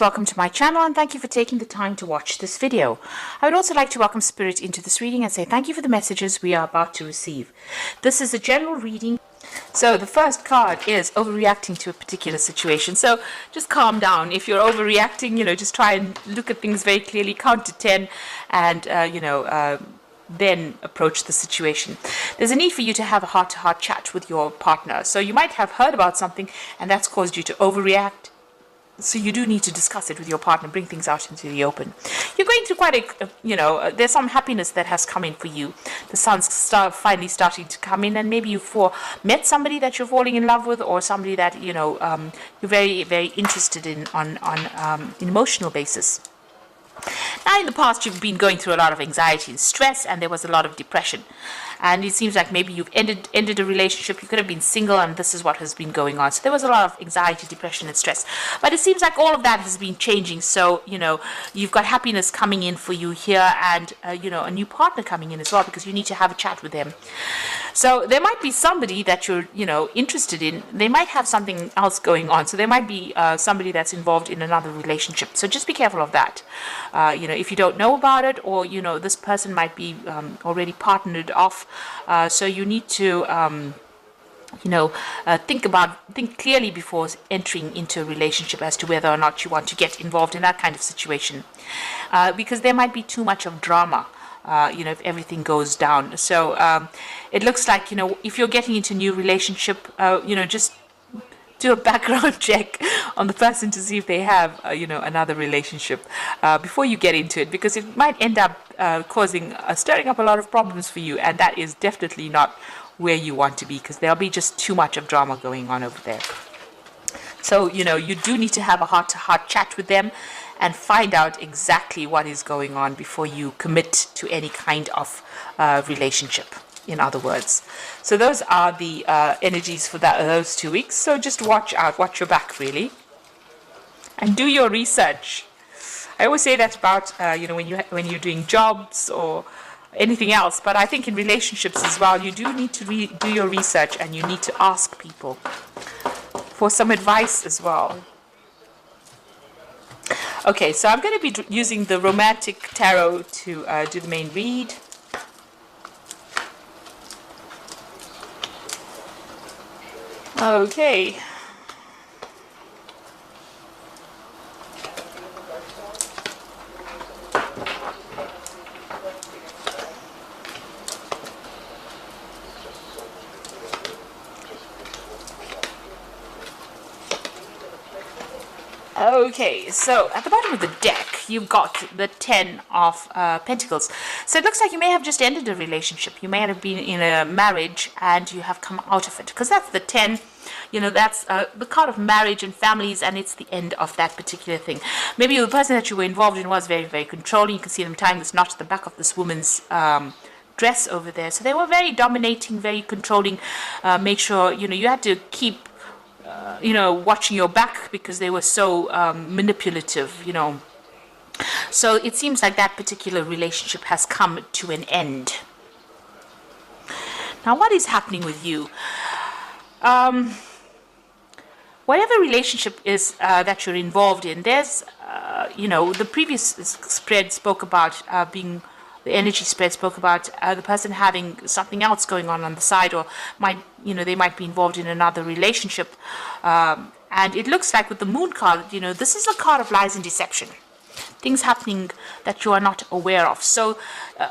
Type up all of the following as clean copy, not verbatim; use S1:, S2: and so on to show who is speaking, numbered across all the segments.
S1: most welcome to my channel, and thank you for taking the time to watch this video. I would also like to welcome Spirit into this reading and say thank you for the messages we are about to receive. This is a general reading. So the first card is overreacting to a particular situation. So just calm down. If you're overreacting, just try and look at things very clearly, count to 10, and then approach the situation. There's a need for you to have a heart-to-heart chat with your partner. So you might have heard about something and that's caused you to overreact. So you do need to discuss it with your partner, bring things out into the open. You're going through quite there's some happiness that has come in for you. The sun's finally starting to come in, and maybe you've met somebody that you're falling in love with, or somebody that, you're very, very interested in on an emotional basis. Now, in the past, you've been going through a lot of anxiety and stress, and there was a lot of depression. And it seems like maybe you've ended a relationship. You could have been single, and this is what has been going on. So there was a lot of anxiety, depression, and stress. But it seems like all of that has been changing. So, you've got happiness coming in for you here, and, a new partner coming in as well, because you need to have a chat with them. So there might be somebody that you're, interested in. They might have something else going on. So there might be somebody that's involved in another relationship. So just be careful of that. If you don't know about it, or, this person might be already partnered off. So you need to, think clearly before entering into a relationship as to whether or not you want to get involved in that kind of situation. Because there might be too much of drama. If everything goes down. So it looks like, if you're getting into a new relationship, just do a background check on the person to see if they have, another relationship before you get into it, because it might end up stirring up a lot of problems for you, and that is definitely not where you want to be, because there'll be just too much of drama going on over there. So, you do need to have a heart-to-heart chat with them and find out exactly what is going on before you commit to any kind of relationship, in other words. So those are the energies for those 2 weeks. So just watch your back, really, and do your research. I always say that about when you're doing jobs or anything else, but I think in relationships as well, you do need to do your research, and you need to ask people for some advice as well. Okay, so I'm going to be using the Romantic Tarot to do the main read. Okay. Okay, so at the bottom of the deck, you've got the 10 of Pentacles. So it looks like you may have just ended a relationship. You may have been in a marriage and you have come out of it, because that's the 10. That's the card of marriage and families, and it's the end of that particular thing. Maybe the person that you were involved in was very, very controlling. You can see them tying this knot at the back of this woman's dress over there. So they were very dominating, very controlling. Make sure, you had to keep watching your back, because they were so manipulative, So it seems like that particular relationship has come to an end. Now, what is happening with you? Whatever relationship is that you're involved in, there's, the previous spread spoke about the energy spread spoke about the person having something else going on the side, or they might be involved in another relationship. And it looks like with the Moon card, this is a card of lies and deception. Things happening that you are not aware of. So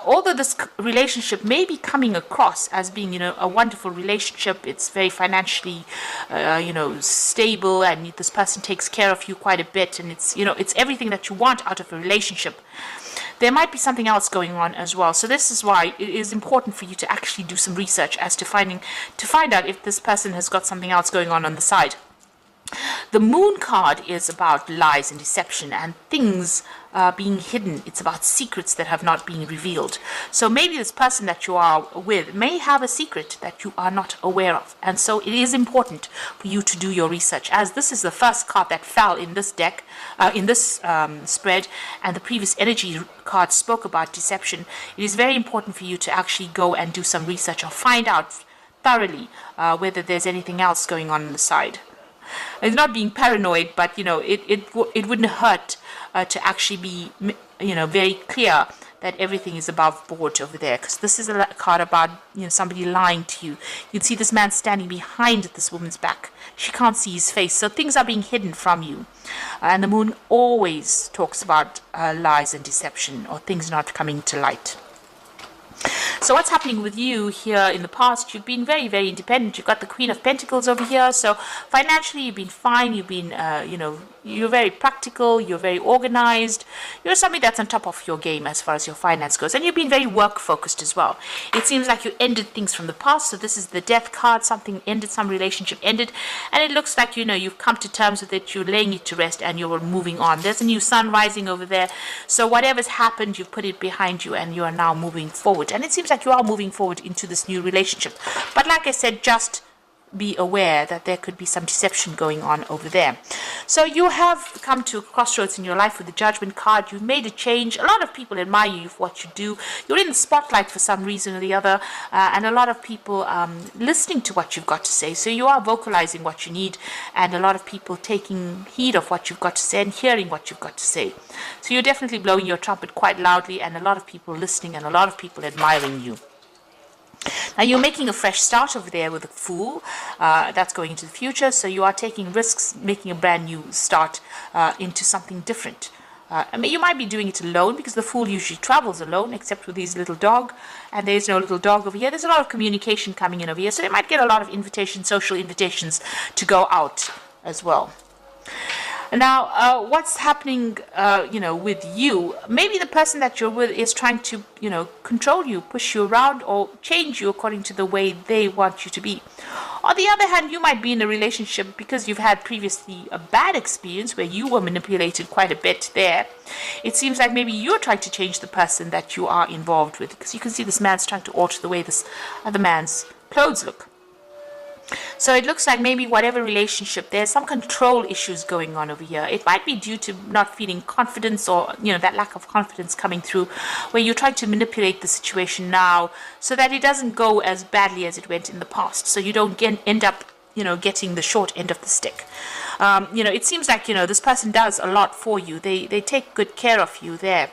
S1: although this relationship may be coming across as being, a wonderful relationship, it's very financially, stable, and this person takes care of you quite a bit, and it's everything that you want out of a relationship. There might be something else going on as well. So this is why it is important for you to actually do some research as to find out if this person has got something else going on the side. The Moon card is about lies and deception and things being hidden. It's about secrets that have not been revealed. So maybe this person that you are with may have a secret that you are not aware of. And so it is important for you to do your research, as this is the first card that fell in this deck, in this spread, and the previous energy card spoke about deception. It is very important for you to actually go and do some research or find out thoroughly whether there's anything else going on the side. it's not being paranoid, but it wouldn't hurt to actually be very clear that everything is above board over there, because this is a card about somebody lying to you. You'd see this man standing behind this woman's back. She can't see his face, so things are being hidden from you. And the moon always talks about lies and deception, or things not coming to light. So what's happening with you here in the past? You've been very, very independent. You've got the Queen of Pentacles over here. So financially, you've been fine. You've been, you're very practical. You're very organized. You're somebody that's on top of your game as far as your finance goes. And you've been very work-focused as well. It seems like you ended things from the past. So this is the Death card. Something ended, some relationship ended. And it looks like, you've come to terms with it. You're laying it to rest and you're moving on. There's a new sun rising over there. So whatever's happened, you've put it behind you and you are now moving forward. And it seems like you are moving forward into this new relationship. But like I said, just be aware that there could be some deception going on over there. So you have come to a crossroads in your life with the Judgment card. You've made a change. A lot of people admire you for what you do. You're in the spotlight for some reason or the other, and a lot of people listening to what you've got to say. So you are vocalizing what you need, and a lot of people taking heed of what you've got to say and hearing what you've got to say. So you're definitely blowing your trumpet quite loudly, and a lot of people listening and a lot of people admiring you. Now you're making a fresh start over there with a Fool. That's going into the future. So you are taking risks, making a brand new start into something different. You might be doing it alone, because the Fool usually travels alone, except with his little dog. And there's no little dog over here. There's a lot of communication coming in over here. So they might get a lot of invitations, social invitations to go out as well. Now, what's happening, with you? Maybe the person that you're with is trying to, control you, push you around, or change you according to the way they want you to be. On the other hand, you might be in a relationship because you've had previously a bad experience where you were manipulated quite a bit there. It seems like maybe you're trying to change the person that you are involved with, because you can see this man's trying to alter the way this other man's clothes look. So it looks like maybe whatever relationship, there's some control issues going on over here. It might be due to not feeling confidence, or, that lack of confidence coming through, where you're trying to manipulate the situation now so that it doesn't go as badly as it went in the past. So you don't end up, getting the short end of the stick. It seems like, this person does a lot for you. They take good care of you there.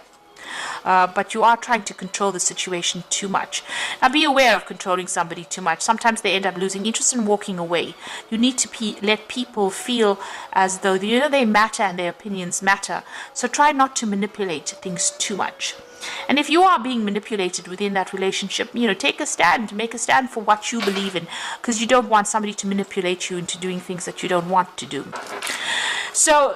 S1: But you are trying to control the situation too much. Now be aware of controlling somebody too much. Sometimes they end up losing interest and walking away. You need to let people feel as though they matter and their opinions matter. So try not to manipulate things too much. And if you are being manipulated within that relationship, take a stand, make a stand for what you believe in, because you don't want somebody to manipulate you into doing things that you don't want to do. So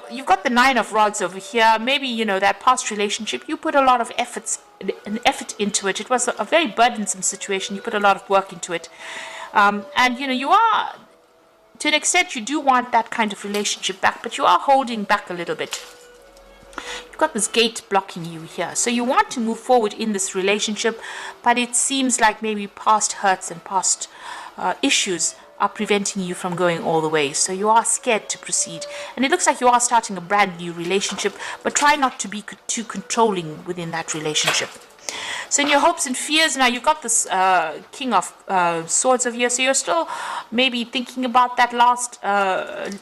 S1: you've got the Nine of Rods over here. Maybe, that past relationship, you put a lot of effort into it. It was a very burdensome situation. You put a lot of work into it. And, you are, to an extent, you do want that kind of relationship back, but you are holding back a little bit. You've got this gate blocking you here. So you want to move forward in this relationship, but it seems like maybe past hurts and past issues are preventing you from going all the way. So you are scared to proceed. And it looks like you are starting a brand new relationship, but try not to be too controlling within that relationship. So in your hopes and fears, now you've got this King of Swords over here. So you're still maybe thinking about that last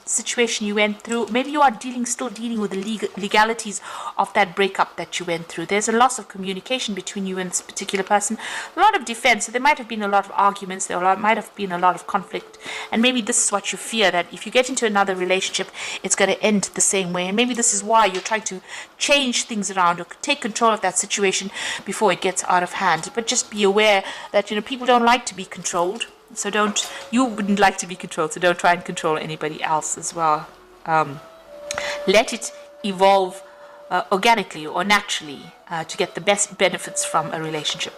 S1: situation you went through. Maybe you are still dealing with the legalities of that breakup that you went through. There's a loss of communication between you and this particular person. A lot of defense. So there might have been a lot of arguments. There might have been a lot of conflict. And maybe this is what you fear, that if you get into another relationship, it's going to end the same way. And maybe this is why you're trying to change things around or take control of that situation before it gets out of hand. But just be aware that people don't like to be controlled, so you wouldn't like to be controlled, so don't try and control anybody else as well. Let it evolve organically or naturally to get the best benefits from a relationship.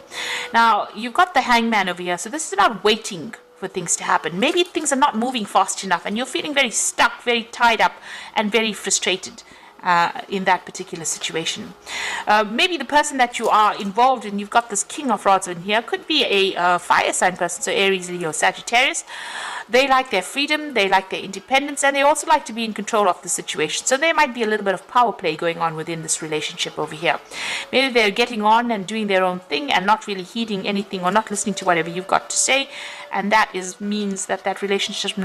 S1: Now you've got the Hangman over here, so this is about waiting for things to happen. Maybe things are not moving fast enough and you're feeling very stuck, very tied up and very frustrated in that particular situation. Maybe the person that you are involved in, you've got this King of Rods in here, could be a fire sign person, so Aries, Leo, Sagittarius. They like their freedom, they like their independence, and they also like to be in control of the situation. So there might be a little bit of power play going on within this relationship over here. Maybe they're getting on and doing their own thing and not really heeding anything or not listening to whatever you've got to say, and that means that relationship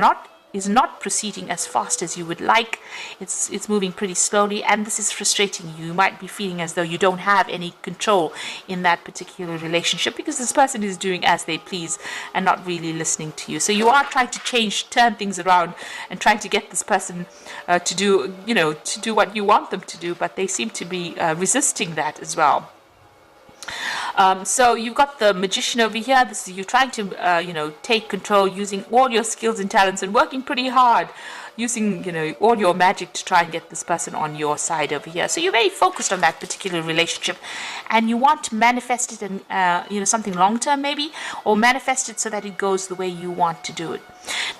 S1: is not proceeding as fast as you would like. It's moving pretty slowly, and this is frustrating you. You might be feeling as though you don't have any control in that particular relationship because this person is doing as they please and not really listening to you. So you are trying to turn things around and trying to get this person to do what you want them to do, but they seem to be resisting that as well. So you've got the magician over here. This is you trying to, take control using all your skills and talents and working pretty hard, using, all your magic to try and get this person on your side over here. So you're very focused on that particular relationship, and you want to manifest it in, something long-term maybe, or manifest it so that it goes the way you want to do it.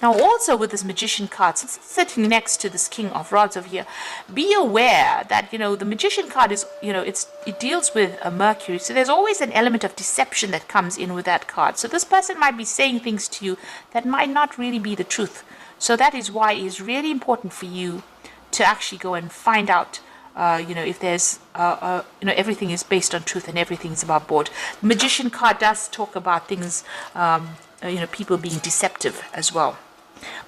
S1: Now, also with this magician card, since it's sitting next to this king of rods over here, be aware that, the magician card is, it deals with a Mercury. So there's always an element of deception that comes in with that card. So this person might be saying things to you that might not really be the truth. So that is why it's really important for you to actually go and find out, if there's, everything is based on truth and everything is above board. The magician card does talk about things, people being deceptive as well.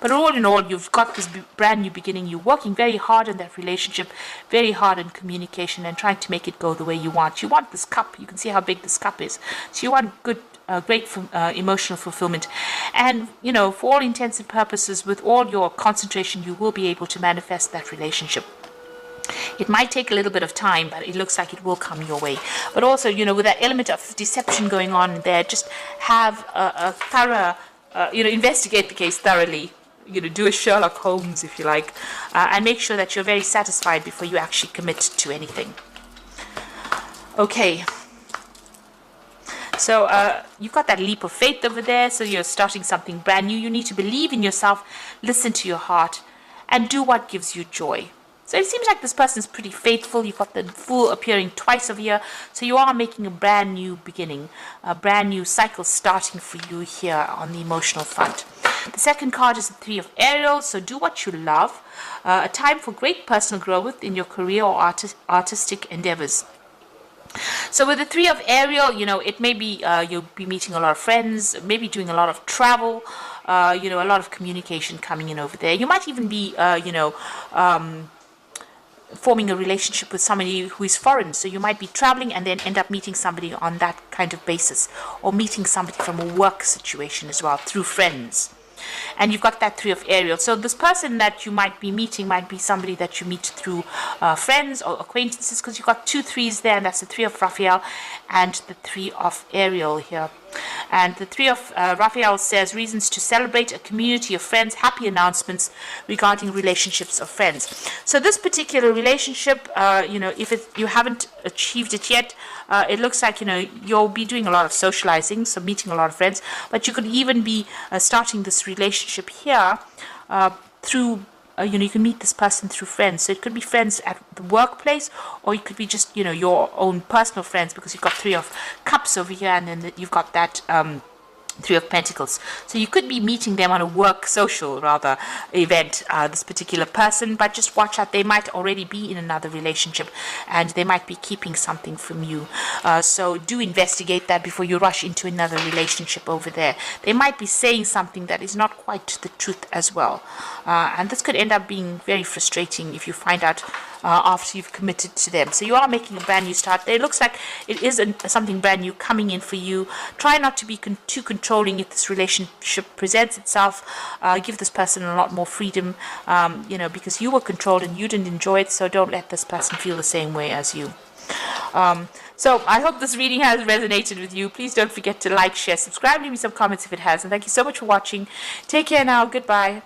S1: But all in all, you've got this brand new beginning. You're working very hard in that relationship, very hard in communication and trying to make it go the way you want. You want this cup. You can see how big this cup is. So you want good, great emotional fulfillment. And, for all intents and purposes, with all your concentration, you will be able to manifest that relationship. It might take a little bit of time, but it looks like it will come your way. But also, with that element of deception going on there, just have a thorough, investigate the case thoroughly. Do a Sherlock Holmes, if you like, and make sure that you're very satisfied before you actually commit to anything. Okay. So you've got that leap of faith over there. So you're starting something brand new. You need to believe in yourself, listen to your heart, and do what gives you joy. So it seems like this person is pretty faithful. You've got the Fool appearing twice over here. So you are making a brand new beginning, a brand new cycle starting for you here on the emotional front. The second card is the Three of Ariel. So do what you love. A time for great personal growth in your career or artistic endeavors. So with the Three of Ariel, it may be you'll be meeting a lot of friends, maybe doing a lot of travel, a lot of communication coming in over there. You might even be, forming a relationship with somebody who is foreign. So you might be traveling and then end up meeting somebody on that kind of basis, or meeting somebody from a work situation as well through friends. And you've got that Three of Ariel. So this person that you might be meeting might be somebody that you meet through friends or acquaintances, because you've got 2 threes there, and that's the Three of Raphael and the Three of Ariel here. And the Three of Raphael says reasons to celebrate, a community of friends, happy announcements regarding relationships of friends. So this particular relationship, if you haven't achieved it yet, it looks like, you'll be doing a lot of socializing, so meeting a lot of friends, but you could even be starting this relationship here through you can meet this person through friends. So it could be friends at the workplace, or it could be just, your own personal friends, because you've got Three of Cups over here, and then you've got that Three of Pentacles. So you could be meeting them on a work social event, this particular person, but just watch out. They might already be in another relationship and they might be keeping something from you. So do investigate that before you rush into another relationship over there. They might be saying something that is not quite the truth as well. And this could end up being very frustrating if you find out after you've committed to them. So you are making a brand new start. It looks like it is something brand new coming in for you. Try not to be too controlling if this relationship presents itself. Give this person a lot more freedom, because you were controlled and you didn't enjoy it. So don't let this person feel the same way as you. So I hope this reading has resonated with you. Please don't forget to like, share, subscribe, leave me some comments if it has. And thank you so much for watching. Take care now. Goodbye.